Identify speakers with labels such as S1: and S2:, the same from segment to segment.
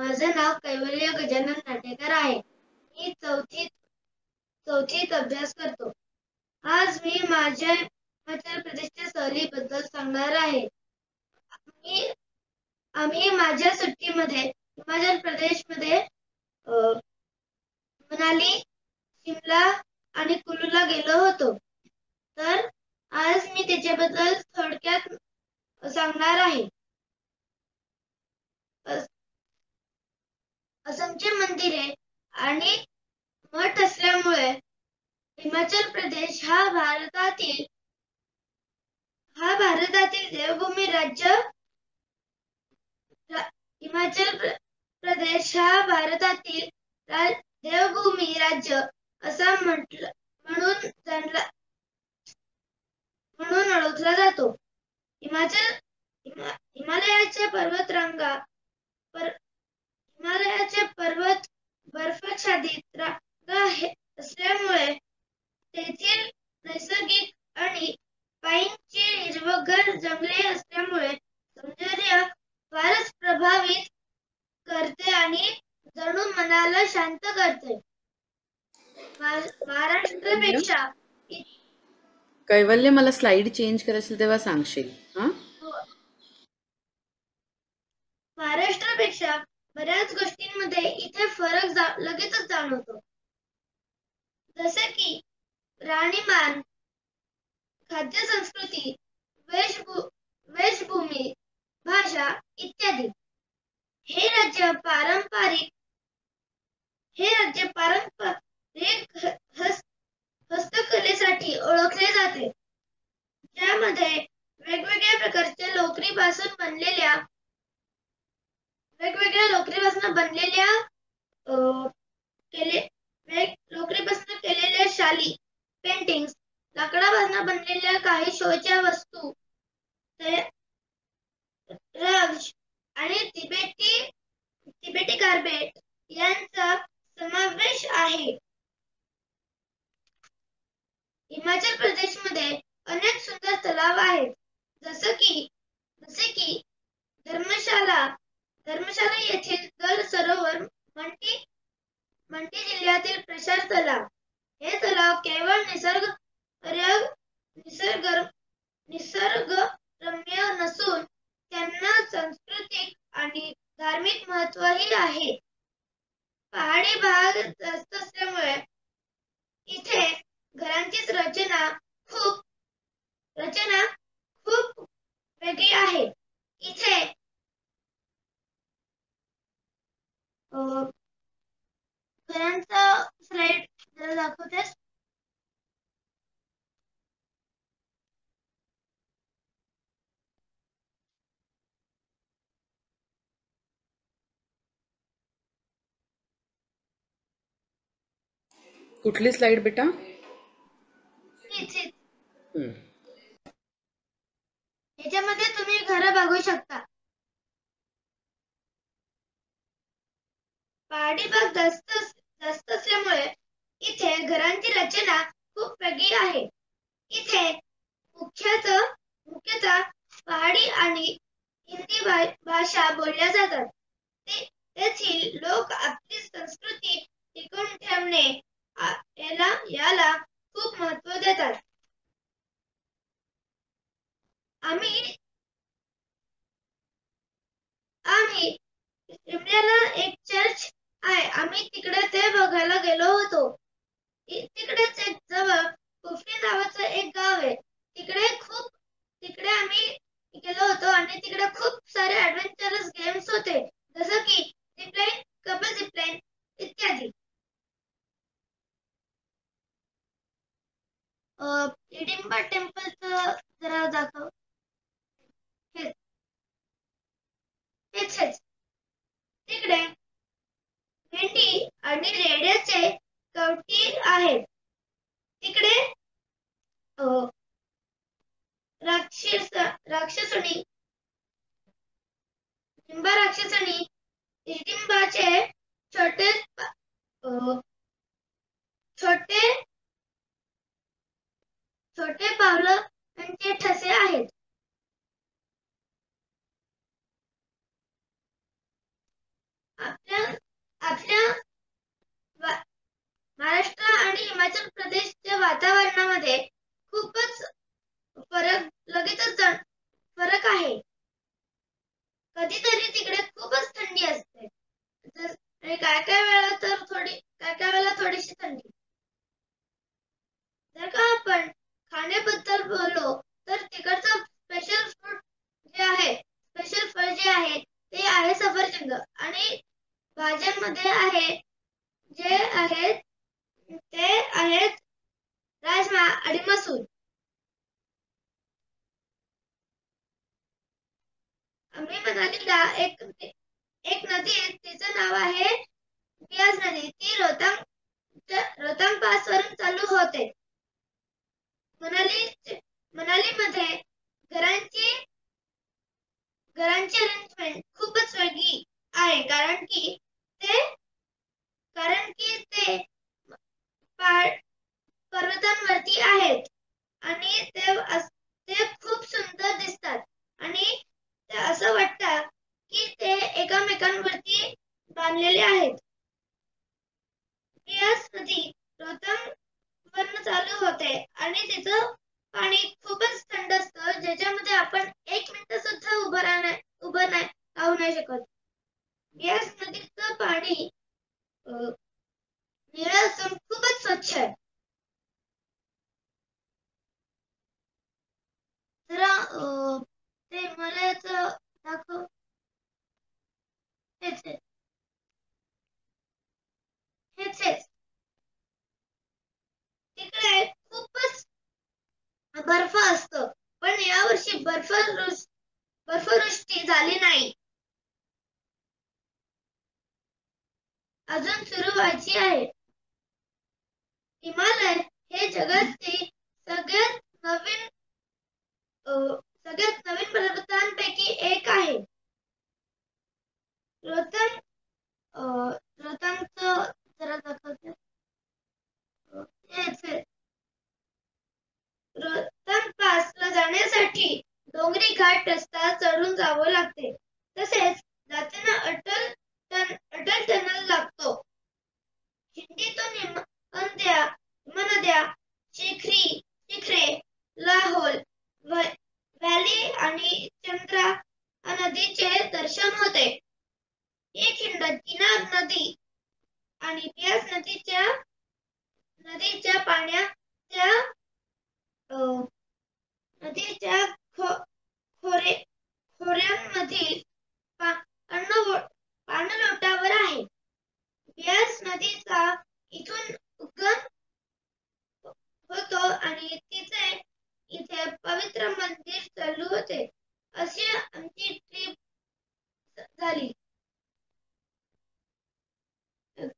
S1: माझं नाव कैवल्य गजानन नाटेकर आहे. मी चौथीत अभ्यास करतो. आज मी माझ्या हिमाचल प्रदेशच्या सहलीबद्दल सांगणार आहे. आम्ही माझ्या सुट्टीमध्ये हिमाचल प्रदेशमध्ये मनाली, शिमला आणि कुलूला गेलो होतो. तर आज मी त्याच्याबद्दल थोडक्यात सांगणार आहे. असंख्य मंदिरे आणि मठ असल्यामुळे हिमाचल प्रदेश हा भारतातील देवभूमी राज्य हिमाचल प्रदेश हा भारतातील देवभूमी राज्य असा म्हणून ओळखला जातो. हिमालयाच्या पर्वत बर्फाच्छादित रांगा असल्यामुळे तेथील नैसर्गिक आणि पाईनची हिरवगार जंगले असल्यामुळे सौंदर्य फारच प्रभावित करते आणि जणू मनाला शांत करते. महाराष्ट्रापेक्षा
S2: कैवल्य, मला स्लाइड चेंज करायचं तेव्हा सांगशील.
S1: महाराष्ट्रापेक्षा बऱ्याच गोष्टींमध्ये इथे फरक लगेचच जाणवतो. जसे की राहणीमान, खाद्य संस्कृती, वेशभूमी, भाषा इत्यादी. हे राज्य पारंपरिक हस्तकलेसाठी ओळखले जाते, ज्यामध्ये वेगवेगळ्या प्रकारच्या लोकरीपासून केलेल्या शाली, पेंटिंग्स, लाकडापासून बनलेल्या काही शोच्या वस्तू, रग्स आणि तिबेटी कार्पेट यांचा समावेश आहे. हिमाचल प्रदेशमध्ये अनेक सुंदर तलाव आहेत, जसे की धर्मशाला येथील दल सरोवर मंडी जिल्ह्यातील प्रसार तलाव. हे तलाव केवळ निसर्गरम्य नसून त्यांना सांस्कृतिक आणि धार्मिक महत्त्वही आहे. पहाडी भाग जास्त असल्यामुळे इथे घरांची रचना खूप वेगळी आहे. इथे घरांचा स्लाइड जरा दाखवतेस.
S2: कुठली स्लाइड बेटा?
S1: याच्यामध्ये तुम्ही घरं बघू शकता. पहाडी भाग जास्त असल्यामुळे इथे घरांची रचना खूप वेगळी आहे. इथे मुख्यतः पहाडी आणि हिंदी भाषा बोलल्या जातात. तेथील लोक आपली संस्कृती टिकवून ठेवणे याला खूप महत्त्व देतात. आम्ही शिमल्याला एक चर्च आहे. आम्ही तिकडे ते बघायला गेलो होतो. तिकडेच एक जवळ कुफरी नावाचं एक गाव आहे. तिकडे आम्ही गेलो होतो आणि तिकडे खूप सारे ॲडव्हेंचरस गेम्स होते, जसं की झिपलाईन, कपल झिपलाईन इत्यादी. हिडिंबा टेम्पलचं जरा दाखव. हेच तिकडे मेंढी आणि रेड्याचे कवटी आहेत. तिकडे राक्षसणी भाज्यांमध्ये आहे जे आहेत ते आहेत राजमा आणि मसूर. आम्ही मनालीला एक नदी आहे, तिचं नाव आहे बियास नदी. ती रोहतांग पास वरून चालू होते. मनालीमध्ये घरांची अरेंजमेंट खूपच वेगळी आहे, कारण की ते पर्वतांवरती आहेत आणि ते खूप सुंदर दिसतात आणि ते असं वाटतं की ते एकमेकांवरती बांधलेले आहेत. बियास नदी रोहतांग वरून चालू होते आणि तिचं पाणी खूपच थंड असतं, ज्याच्यामध्ये आपण 1 मिनिट सुद्धा उभं राहू नाही शकत. बियास नदीचं पाणी निळं असून खूपच स्वच्छ आहे. जरा ते मला याचं दाखव. हेच तिकडे खूपच बर्फ असतो, पण यावर्षी बर्फवृष्टी झाली नाही. अजून सुरू व्हायची आहे. हिमालय हे जगातील सगळ्यात नवीन पर्वतांपैकी एक आहे. रोहतांगचं जरा दाखवते. रोहतांग पासला जाण्यासाठी डोंगरी घाट रस्ता चढून जावं लागते. तसेच जाताना अटल टनल लागतो. खिंडीतून हिमनद्या, शिखरे, लाहोल व्हॅली आणि चंद्रा नदीचे दर्शन होते. ही खिंड चिनाब नदी आणि बियास नदीच्या पाण्याच्या नदीच्या खोऱ्यांमधील पाणलोटावर आहे. बियास नदीचा इथून उगम होतो आणि इथे पवित्र मंदिर चालू होते. अशी आमची ट्रिप झाली.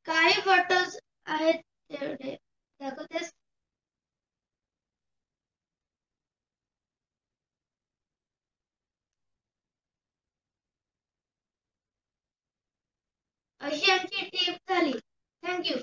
S1: काही फोटोज आहेत तेवढे दाखवतेस. अशी आमची ट्रिप झाली. थँक्यू.